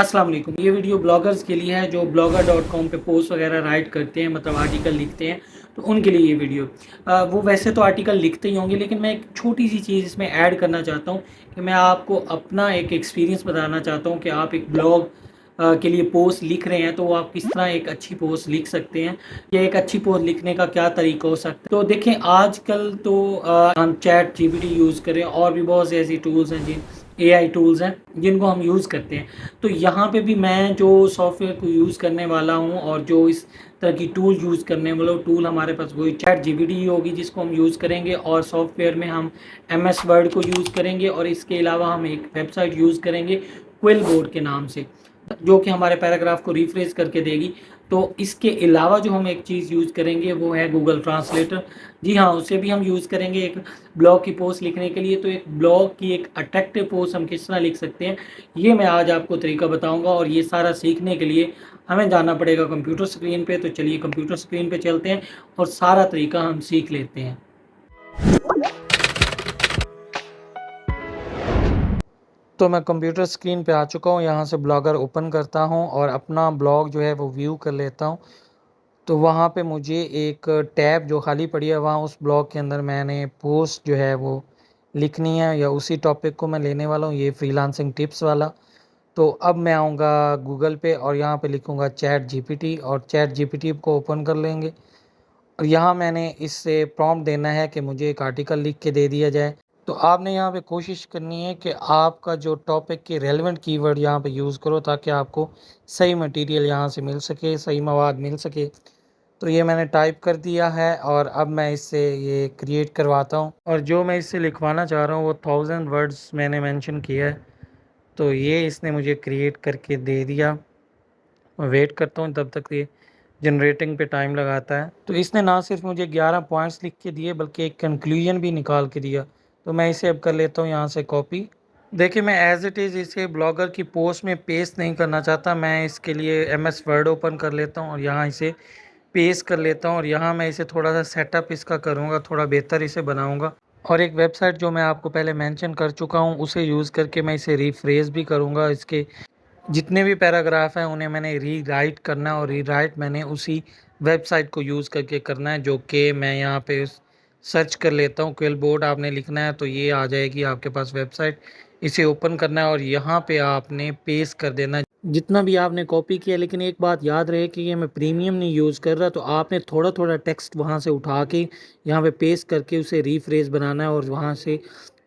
अस्सलाम वालेकुम। ये वीडियो ब्लॉगर्स के लिए है जो blogger.com पे पोस्ट वगैरह राइट करते हैं, मतलब आर्टिकल लिखते हैं, तो उनके लिए ये वीडियो। वो वैसे तो आर्टिकल लिखते ही होंगे, लेकिन मैं एक छोटी सी चीज़ इसमें ऐड करना चाहता हूँ कि मैं आपको अपना एक एक्सपीरियंस बताना चाहता हूँ कि आप एक ब्लॉग के लिए पोस्ट लिख रहे हैं तो वो आप किस तरह एक अच्छी पोस्ट लिख सकते हैं, या एक अच्छी पोस्ट लिखने का क्या तरीका हो सकता है। तो देखें, आजकल तो हम चैट जीपीटी यूज़ करें, और भी बहुत से ऐसी टूल्स हैं जिन एआई टूल्स हैं जिनको हम यूज़ करते हैं। तो यहाँ पे भी मैं जो सॉफ्टवेयर को यूज़ करने वाला हूँ और जो इस तरह की टूल यूज़ करने वाला हूँ, टूल हमारे पास वही चैट जीपीटी ही होगी जिसको हम यूज़ करेंगे, और सॉफ्टवेयर में हम एमएस वर्ड को यूज़ करेंगे, और इसके अलावा हम एक वेबसाइट यूज़ करेंगे क्विल बोर्ड के नाम से, जो कि हमारे पैराग्राफ को रिफ्रेश करके देगी। तो इसके अलावा जो हम एक चीज़ यूज़ करेंगे वो है गूगल ट्रांसलेटर। जी हाँ, उसे भी हम यूज़ करेंगे एक ब्लॉग की पोस्ट लिखने के लिए। तो एक ब्लॉग की एक अट्रैक्टिव पोस्ट हम किस तरह लिख सकते हैं, ये मैं आज आपको तरीका बताऊंगा। और ये सारा सीखने के लिए हमें जाना पड़ेगा कंप्यूटर स्क्रीन पे। तो चलिए कंप्यूटर स्क्रीन पे चलते हैं और सारा तरीका हम सीख लेते हैं। तो मैं कंप्यूटर स्क्रीन पे आ चुका हूँ, यहाँ से ब्लॉगर ओपन करता हूँ और अपना ब्लॉग जो है वो व्यू कर लेता हूँ। तो वहाँ पे मुझे एक टैब जो खाली पड़ी है, वहाँ उस ब्लॉग के अंदर मैंने पोस्ट जो है वो लिखनी है, या उसी टॉपिक को मैं लेने वाला हूँ, ये फ्रीलांसिंग टिप्स वाला। तो अब मैं आऊँगा गूगल पे और यहाँ पे लिखूँगा चैट जीपीटी, और चैट जीपीटी को ओपन कर लेंगे। और यहाँ मैंने इससे प्रॉम्प्ट देना है कि मुझे एक आर्टिकल लिख के दे दिया जाए। तो आपने यहाँ पे कोशिश करनी है कि आपका जो टॉपिक के रेलेवेंट कीवर्ड यहाँ पे यूज़ करो, ताकि आपको सही मटेरियल यहाँ से मिल सके, सही मवाद मिल सके। तो ये मैंने टाइप कर दिया है, और अब मैं इससे ये क्रिएट करवाता हूँ, और जो मैं इससे लिखवाना चाह रहा हूँ वो 1000 वर्ड्स मैंने मेंशन किया है। तो ये इसने मुझे क्रिएट करके दे दिया। मैं वेट करता हूँ तब तक ये जनरेटिंग पे टाइम लगाता है। तो इसने ना सिर्फ मुझे 11 पॉइंट्स लिख के दिए, बल्कि एक कंक्लूजन भी निकाल के दिया। तो मैं इसे अब कर लेता हूँ यहाँ से कॉपी। देखिए, मैं एज इट इज़ इसे ब्लॉगर की पोस्ट में पेस्ट नहीं करना चाहता। मैं इसके लिए एम एस वर्ड ओपन कर लेता हूँ और यहाँ इसे पेस्ट कर लेता हूँ, और यहाँ मैं इसे थोड़ा सा सेटअप इसका करूँगा, थोड़ा बेहतर इसे बनाऊँगा। और एक वेबसाइट जो मैं आपको पहले मेंशन कर चुका हूँ उसे यूज़ करके मैं इसे रिफ्रेश भी करूँगा। इसके जितने भी पैराग्राफ हैं उन्हें मैंने रीराइट करना है, और रीराइट मैंने उसी वेबसाइट को यूज़ करके करना है, जो कि मैं यहाँ पे सर्च कर लेता हूँ। क्विल बोर्ड आपने लिखना है तो ये आ जाएगी आपके पास वेबसाइट। इसे ओपन करना है और यहाँ पे आपने पेस्ट कर देना है जितना भी आपने कॉपी किया। लेकिन एक बात याद रहे कि ये मैं प्रीमियम नहीं यूज़ कर रहा, तो आपने थोड़ा थोड़ा टेक्स्ट वहाँ से उठा के यहाँ पे पेस्ट करके उसे रीफ्रेश बनाना है, और वहाँ से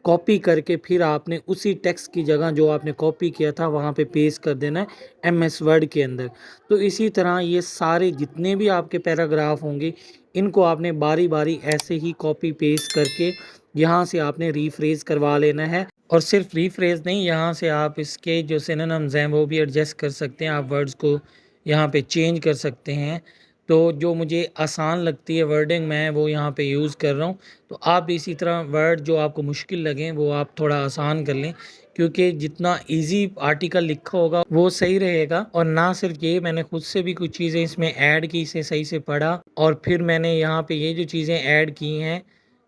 कॉपी करके फिर आपने उसी टेक्स्ट की जगह जो आपने कॉपी किया था वहाँ पे पेस्ट कर देना है एमएस वर्ड के अंदर। तो इसी तरह ये सारे जितने भी आपके पैराग्राफ होंगे, इनको आपने बारी बारी ऐसे ही कॉपी पेस्ट करके यहाँ से आपने रीफ्रेश करवा लेना है। और सिर्फ रीफ्रेश नहीं, यहाँ से आप इसके जो सिनोनिम्स हैं वो भी एडजस्ट कर सकते हैं। आप वर्ड्स को यहाँ पे चेंज कर सकते हैं। तो जो मुझे आसान लगती है वर्डिंग, मैं वो यहाँ पे यूज़ कर रहा हूँ। तो आप इसी तरह वर्ड जो आपको मुश्किल लगें वो आप थोड़ा आसान कर लें, क्योंकि जितना इजी आर्टिकल लिखा होगा वो सही रहेगा। और ना सिर्फ ये, मैंने खुद से भी कुछ चीज़ें इसमें ऐड की, इसे सही से पढ़ा, और फिर मैंने यहाँ पे ये जो चीज़ें ऐड की हैं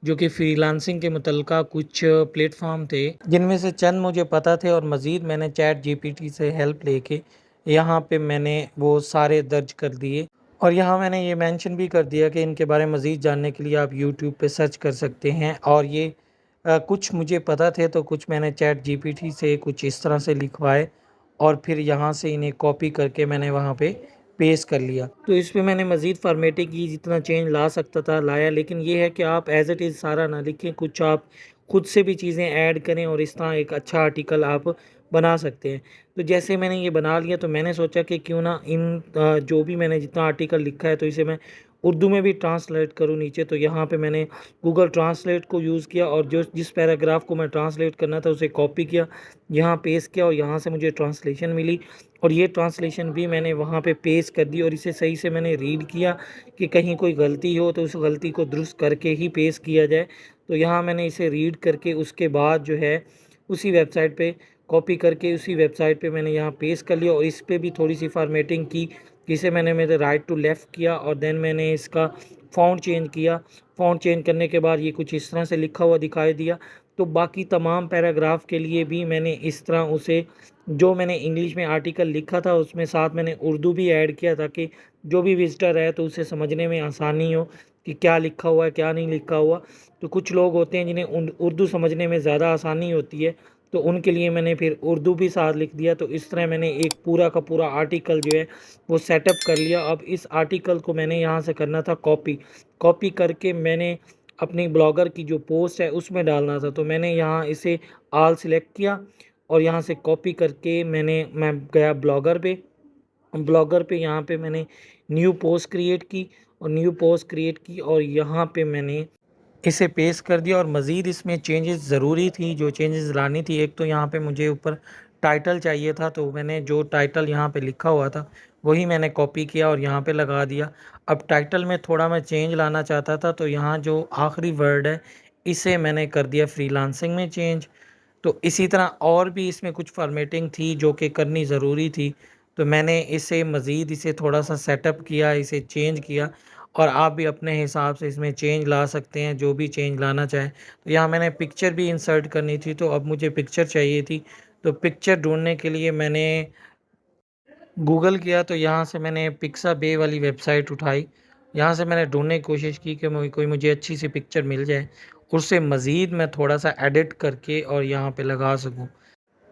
जो कि फ्रीलांसिंग के मुतलका कुछ प्लेटफॉर्म थे जिनमें से चंद मुझे पता थे, और मज़ीद मैंने चैट जीपीटी से हेल्प लेके यहाँ पे मैंने वो सारे दर्ज कर दिए। और यहाँ मैंने ये मेंशन भी कर दिया कि इनके बारे में मज़ीद जानने के लिए आप यूट्यूब पे सर्च कर सकते हैं। और ये कुछ मुझे पता थे तो कुछ मैंने चैट जीपीटी से कुछ इस तरह से लिखवाए, और फिर यहाँ से इन्हें कॉपी करके मैंने वहाँ पे पेस्ट कर लिया। तो इस पे मैंने मज़ीद फॉर्मेटिंग की, जितना चेंज ला सकता था लाया। लेकिन ये है कि आप एज इट इज़ सारा ना लिखें, कुछ आप खुद से भी चीज़ें ऐड करें, और इस तरह एक अच्छा आर्टिकल आप बना सकते हैं। तो जैसे मैंने ये बना लिया, तो मैंने सोचा कि क्यों ना इन जो भी मैंने जितना आर्टिकल लिखा है तो इसे मैं उर्दू में भी ट्रांसलेट करूँ नीचे। तो यहाँ पे मैंने गूगल ट्रांसलेट को यूज़ किया, और जो जिस पैराग्राफ को मैं ट्रांसलेट करना था उसे कॉपी किया, यहाँ पेस्ट किया, और यहाँ से मुझे ट्रांसलेशन मिली, और ये ट्रांसलेशन भी मैंने वहाँ पे पेस्ट कर दी। और इसे सही से मैंने रीड किया कि कहीं कोई गलती हो तो उस गलती को दुरुस्त करके ही पेस्ट किया जाए। तो यहाँ मैंने इसे रीड करके उसके बाद जो है उसी वेबसाइट पे कॉपी करके उसी वेबसाइट पे मैंने यहाँ पेस्ट कर लिया, और इस पे भी थोड़ी सी फॉर्मेटिंग की, जिसे मैंने मेरे राइट टू लेफ़्ट किया, और देन मैंने इसका फ़ॉन्ट चेंज किया। फ़ॉन्ट चेंज करने के बाद ये कुछ इस तरह से लिखा हुआ दिखाई दिया। तो बाकी तमाम पैराग्राफ के लिए भी मैंने इस तरह उसे, जो मैंने इंग्लिश में आर्टिकल लिखा था उसमें साथ मैंने उर्दू भी ऐड किया, ताकि जो भी विजिटर है तो उसे समझने में आसानी हो कि क्या लिखा हुआ है क्या नहीं लिखा हुआ। तो कुछ लोग होते हैं जिन्हें उर्दू समझने में ज़्यादा आसानी होती है, तो उनके लिए मैंने फिर उर्दू भी साथ लिख दिया। तो इस तरह मैंने एक पूरा का पूरा आर्टिकल जो है वो सेटअप कर लिया। अब इस आर्टिकल को मैंने यहाँ से करना था कॉपी, कॉपी करके मैंने अपनी ब्लॉगर की जो पोस्ट है उसमें डालना था। तो मैंने यहाँ इसे आल सिलेक्ट किया और यहाँ से कॉपी करके मैं गया ब्लॉगर पे। ब्लॉगर पे यहाँ पे मैंने न्यू पोस्ट क्रिएट की, और न्यू पोस्ट क्रिएट की और यहाँ पे मैंने इसे पेस्ट कर दिया। और मज़ीद इसमें चेंजेस ज़रूरी थी, जो चेंजेस लानी थी, एक तो यहाँ पे मुझे ऊपर टाइटल चाहिए था, तो मैंने जो टाइटल यहाँ पे लिखा हुआ था वही मैंने कॉपी किया और यहाँ पे लगा दिया। अब टाइटल में थोड़ा मैं चेंज लाना चाहता था, तो यहाँ जो आखिरी वर्ड है इसे मैंने कर दिया फ्रीलांसिंग में चेंज। तो इसी तरह और भी इसमें कुछ फॉर्मेटिंग थी जो कि करनी ज़रूरी थी, तो मैंने इसे मज़ीद इसे थोड़ा सा सेटअप किया, इसे चेंज किया। और आप भी अपने हिसाब से इसमें चेंज ला सकते हैं, जो भी चेंज लाना चाहें। तो यहाँ मैंने पिक्चर भी इंसर्ट करनी थी, तो अब मुझे पिक्चर चाहिए थी। तो पिक्चर ढूंढने के लिए मैंने गूगल किया, तो यहाँ से मैंने पिक्साबे वाली वेबसाइट उठाई। यहाँ से मैंने ढूंढने की कोशिश की कि कोई मुझे अच्छी सी पिक्चर मिल जाए, उससे मज़ीद मैं थोड़ा सा एडिट करके और यहाँ पे लगा सकूँ।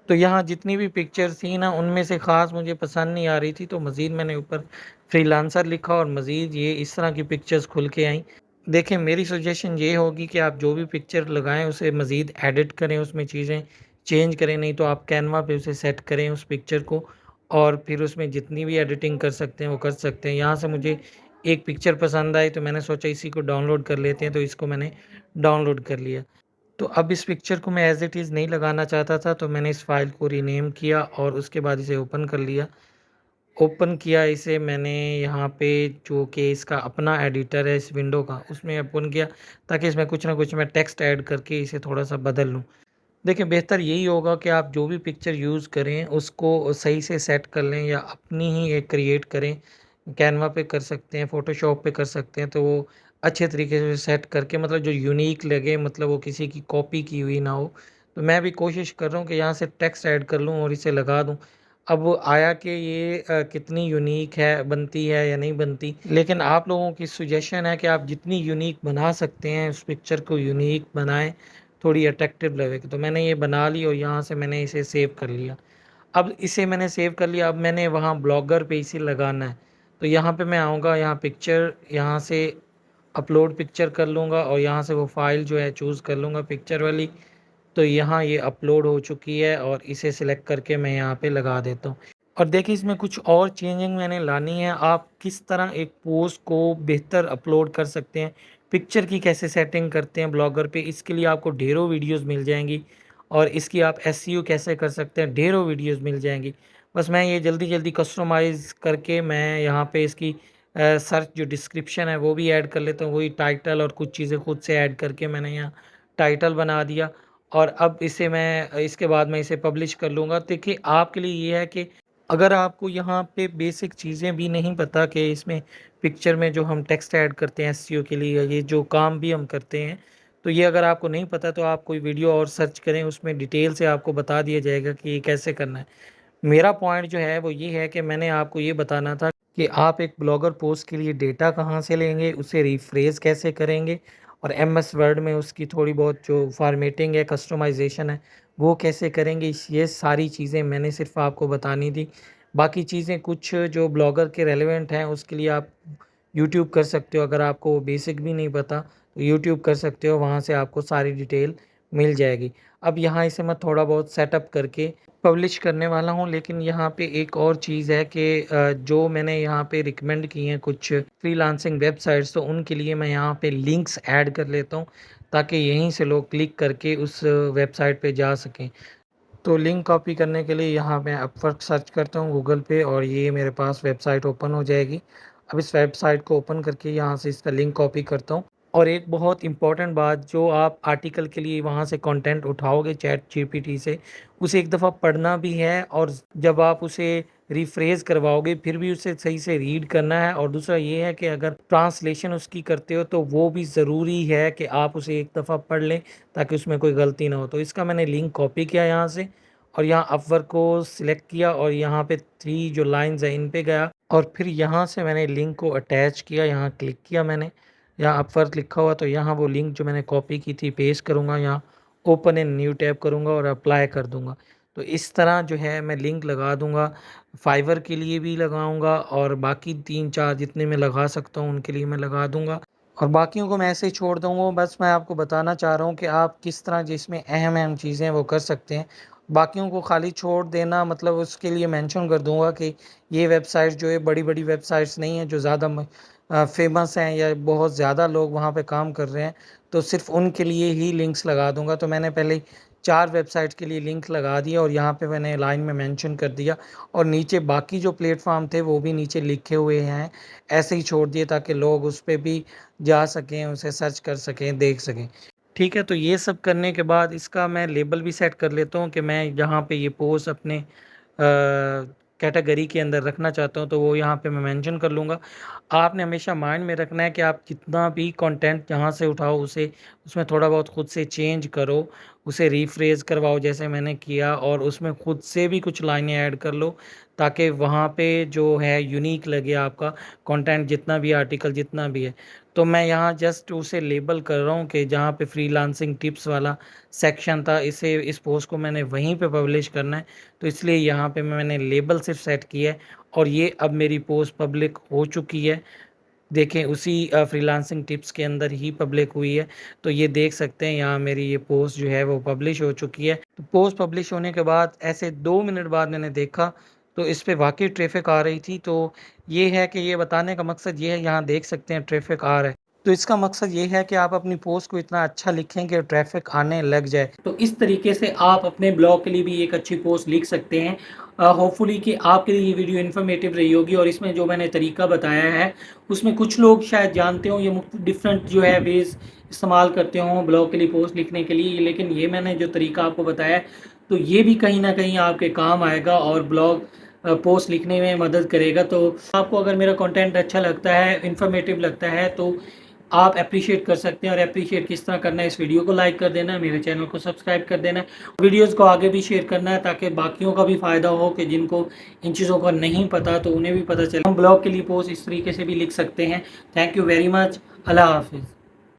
तो यहाँ जितनी भी पिक्चर्स थी ना, उनमें से ख़ास मुझे पसंद नहीं आ रही थी, तो मज़ीद मैंने ऊपर फ्रीलांसर लिखा और मज़ीद ये इस तरह की पिक्चर्स खुल के आई। देखें, मेरी सजेशन ये होगी कि आप जो भी पिक्चर लगाएं उसे मज़ीद एडिट करें, उसमें चीज़ें चेंज करें, नहीं तो आप कैनवा पे उसे सेट करें उस पिक्चर को, और फिर उसमें जितनी भी एडिटिंग कर सकते हैं वो कर सकते हैं। यहाँ से मुझे एक पिक्चर पसंद आई, तो मैंने सोचा इसी को डाउनलोड कर लेते हैं, तो इसको मैंने डाउनलोड कर लिया। तो अब इस पिक्चर को मैं एज़ इट इज़ नहीं लगाना चाहता था, तो मैंने इस फ़ाइल को रीनेम किया और उसके बाद इसे ओपन कर लिया। ओपन किया इसे मैंने यहाँ पे, जो कि इसका अपना एडिटर है इस विंडो का, उसमें ओपन किया, ताकि इसमें कुछ ना कुछ मैं टेक्स्ट ऐड करके इसे थोड़ा-सा बदल लूँ। देखिए, बेहतर यही होगा कि आप जो भी पिक्चर यूज़ करें उसको सही से सेट कर लें या अपनी ही एक क्रिएट करें। कैनवा पे कर सकते हैं, फ़ोटोशॉप पे कर सकते हैं, तो वो अच्छे तरीके से सेट करके, मतलब जो यूनिक लगे, मतलब वो किसी की कॉपी की हुई ना हो। तो मैं भी कोशिश कर रहा हूँ कि यहाँ से टेक्स्ट ऐड कर लूँ और इसे लगा दूँ। अब आया कि ये कितनी यूनिक है, बनती है या नहीं बनती, लेकिन आप लोगों की सजेशन है कि आप जितनी यूनिक बना सकते हैं उस पिक्चर को यूनिक बनाएँ, थोड़ी अट्रैक्टिव लगेगी। तो मैंने ये बना ली और यहाँ से मैंने इसे सेव कर लिया। अब इसे मैंने सेव कर लिया, अब मैंने वहाँ ब्लॉगर पे इसे लगाना है। तो यहाँ पे मैं आऊँगा, यहाँ पिक्चर, यहाँ से अपलोड पिक्चर कर लूँगा और यहाँ से वो फ़ाइल जो है चूज़ कर लूँगा पिक्चर वाली। तो यहाँ ये अपलोड हो चुकी है और इसे सिलेक्ट करके मैं यहाँ पे लगा देता हूँ। और देखिए, इसमें कुछ और चेंजिंग मैंने लानी है। आप किस तरह एक पोस्ट को बेहतर अपलोड कर सकते हैं, पिक्चर की कैसे सेटिंग करते हैं ब्लॉगर पे, इसके लिए आपको ढेरों वीडियोस मिल जाएंगी। और इसकी आप एसईओ कैसे कर सकते हैं, ढेरों वीडियोस मिल जाएंगी। बस मैं ये जल्दी जल्दी कस्टमाइज़ करके मैं यहाँ पे इसकी सर्च जो डिस्क्रिप्शन है वो भी ऐड कर लेता हूँ, वही टाइटल और कुछ चीज़ें खुद से ऐड करके मैंने यहाँ टाइटल बना दिया। और अब इसे मैं, इसके बाद मैं इसे पब्लिश कर लूँगा। देखिए, आपके लिए ये है कि अगर आपको यहाँ पे बेसिक चीज़ें भी नहीं पता कि इसमें पिक्चर में जो हम टेक्स्ट ऐड करते हैं एसईओ के लिए, ये जो काम भी हम करते हैं, तो ये अगर आपको नहीं पता तो आप कोई वीडियो और सर्च करें, उसमें डिटेल से आपको बता दिया जाएगा कि ये कैसे करना है। मेरा पॉइंट जो है वो ये है कि मैंने आपको ये बताना था कि आप एक ब्लॉगर पोस्ट के लिए डेटा कहाँ से लेंगे, उसे रिफ्रेश कैसे करेंगे, और एमएस वर्ड में उसकी थोड़ी बहुत जो फॉर्मेटिंग है, कस्टमाइजेशन है, वो कैसे करेंगे। ये सारी चीज़ें मैंने सिर्फ आपको बतानी थी। बाकी चीज़ें कुछ जो ब्लॉगर के रेलेवेंट हैं उसके लिए आप यूट्यूब कर सकते हो। अगर आपको बेसिक भी नहीं पता तो यूट्यूब कर सकते हो, वहाँ से आपको सारी डिटेल मिल जाएगी। अब यहाँ इसे मैं थोड़ा बहुत सेटअप करके पब्लिश करने वाला हूँ। लेकिन यहाँ पे एक और चीज़ है कि जो मैंने यहाँ पे रिकमेंड की हैं कुछ फ्रीलांसिंग वेबसाइट्स, तो उनके लिए मैं यहाँ पे लिंक्स ऐड कर लेता हूँ, ताकि यहीं से लोग क्लिक करके उस वेबसाइट पे जा सकें। तो लिंक कॉपी करने के लिए यहाँ मैं अपवर्क सर्च करता हूँ गूगल पे, और ये मेरे पास वेबसाइट ओपन हो जाएगी। अब इस वेबसाइट को ओपन करके यहाँ से इसका लिंक कॉपी करता हूँ। और एक बहुत इम्पॉर्टेंट बात, जो आप आर्टिकल के लिए वहाँ से कंटेंट उठाओगे चैट जीपीटी से, उसे एक दफ़ा पढ़ना भी है, और जब आप उसे रिफ्रेश करवाओगे फिर भी उसे सही से रीड करना है। और दूसरा ये है कि अगर ट्रांसलेशन उसकी करते हो तो वो भी ज़रूरी है कि आप उसे एक दफ़ा पढ़ लें ताकि उसमें कोई गलती ना हो। तो इसका मैंने लिंक कॉपी किया यहाँ से और यहाँ अपवर्क को सिलेक्ट किया और यहाँ पे 3 जो लाइन्स है इन पे गया और फिर यहाँ से मैंने लिंक को अटैच किया, यहाँ क्लिक किया मैंने, यहाँ अपवर्क लिखा हुआ तो यहाँ वो लिंक जो मैंने कॉपी की थी पेस्ट करूँगा, यहाँ ओपन इन न्यू टैब करूँगा और अप्लाई कर दूँगा। तो इस तरह जो है मैं लिंक लगा दूँगा, फाइवर के लिए भी लगाऊँगा और बाकी 3-4 जितने मैं लगा सकता हूँ उनके लिए मैं लगा दूँगा और बाकियों को मैं ऐसे ही छोड़ दूँगा। बस मैं आपको बताना चाह रहा हूँ कि आप किस तरह जिसमें अहम-अहम चीज़ें हैं वो कर सकते हैं। बाकियों को खाली छोड़ देना मतलब उसके लिए मेंशन कर दूँगा कि ये वेबसाइट जो है बड़ी-बड़ी वेबसाइट्स नहीं है जो ज़्यादा फ़ेमस हैं या बहुत ज़्यादा लोग वहाँ पे काम कर रहे हैं, तो सिर्फ़ उनके लिए ही लिंक्स लगा दूँगा। तो मैंने पहले 4 वेबसाइट के लिए लिंक लगा दिया और यहाँ पे मैंने लाइन में मेंशन कर दिया और नीचे बाकी जो प्लेटफ़ॉर्म थे वो भी नीचे लिखे हुए हैं, ऐसे ही छोड़ दिए ताकि लोग उस पे भी जा सकें, उसे सर्च कर सकें, देख सकें। ठीक है, तो ये सब करने के बाद इसका मैं लेबल भी सेट कर लेता हूँ कि मैं यहाँ पे ये पोस्ट अपने कैटेगरी के अंदर रखना चाहता हूँ तो वो यहाँ पे मैं मेंशन कर लूँगा। आपने हमेशा माइंड में रखना है कि आप जितना भी कंटेंट यहाँ से उठाओ उसे उसमें थोड़ा बहुत खुद से चेंज करो, उसे रिफ्रेश करवाओ जैसे मैंने किया और उसमें खुद से भी कुछ लाइनें ऐड कर लो ताकि वहाँ पे जो है यूनिक लगे आपका कंटेंट जितना भी आर्टिकल जितना भी है। तो मैं यहाँ जस्ट उसे लेबल कर रहा हूँ कि जहाँ पे फ्रीलांसिंग टिप्स वाला सेक्शन था इस पोस्ट को मैंने वहीं पे पब्लिश करना है। तो इसलिए यहाँ पे मैंने लेबल सिर्फ सेट किया है और ये अब मेरी पोस्ट पब्लिक हो चुकी है। देखें उसी फ्रीलांसिंग टिप्स के अंदर ही पब्लिक हुई है। तो ये देख सकते हैं यहाँ मेरी ये पोस्ट जो है वो पब्लिश हो चुकी है। तो पोस्ट पब्लिश होने के बाद ऐसे 2 मिनट बाद मैंने देखा तो इस पे वाक़ई ट्रैफ़िक आ रही थी। तो ये है कि ये बताने का मकसद ये है यहाँ देख सकते हैं ट्रैफ़िक आ रहा है। तो इसका मकसद ये है कि आप अपनी पोस्ट को इतना अच्छा लिखें कि ट्रैफ़िक आने लग जाए। तो इस तरीके से आप अपने ब्लॉग के लिए भी एक अच्छी पोस्ट लिख सकते हैं। होपफुली कि आपके लिए ये वीडियो इन्फॉर्मेटिव रही होगी और इसमें जो मैंने तरीका बताया है उसमें कुछ लोग शायद जानते हों ये डिफरेंट जो है वेज़ इस्तेमाल करते हों ब्लॉग के लिए पोस्ट लिखने के लिए, लेकिन ये मैंने जो तरीका आपको बताया है तो ये भी कहीं न कहीं आपके काम आएगा और ब्लॉग पोस्ट लिखने में मदद करेगा। तो आपको अगर मेरा कंटेंट अच्छा लगता है, इन्फॉर्मेटिव लगता है तो आप एप्रिशिएट कर सकते हैं और एप्रिशिएट किस तरह करना है, इस वीडियो को लाइक कर देना है, मेरे चैनल को सब्सक्राइब कर देना है, वीडियोज़ को आगे भी शेयर करना है ताकि बाकियों का भी फ़ायदा हो कि जिनको इन चीज़ों का नहीं पता तो उन्हें भी पता चले। हम ब्लॉग के लिए पोस्ट इस तरीके से भी लिख सकते हैं। Thank you very much. Allah हाफ़िज़।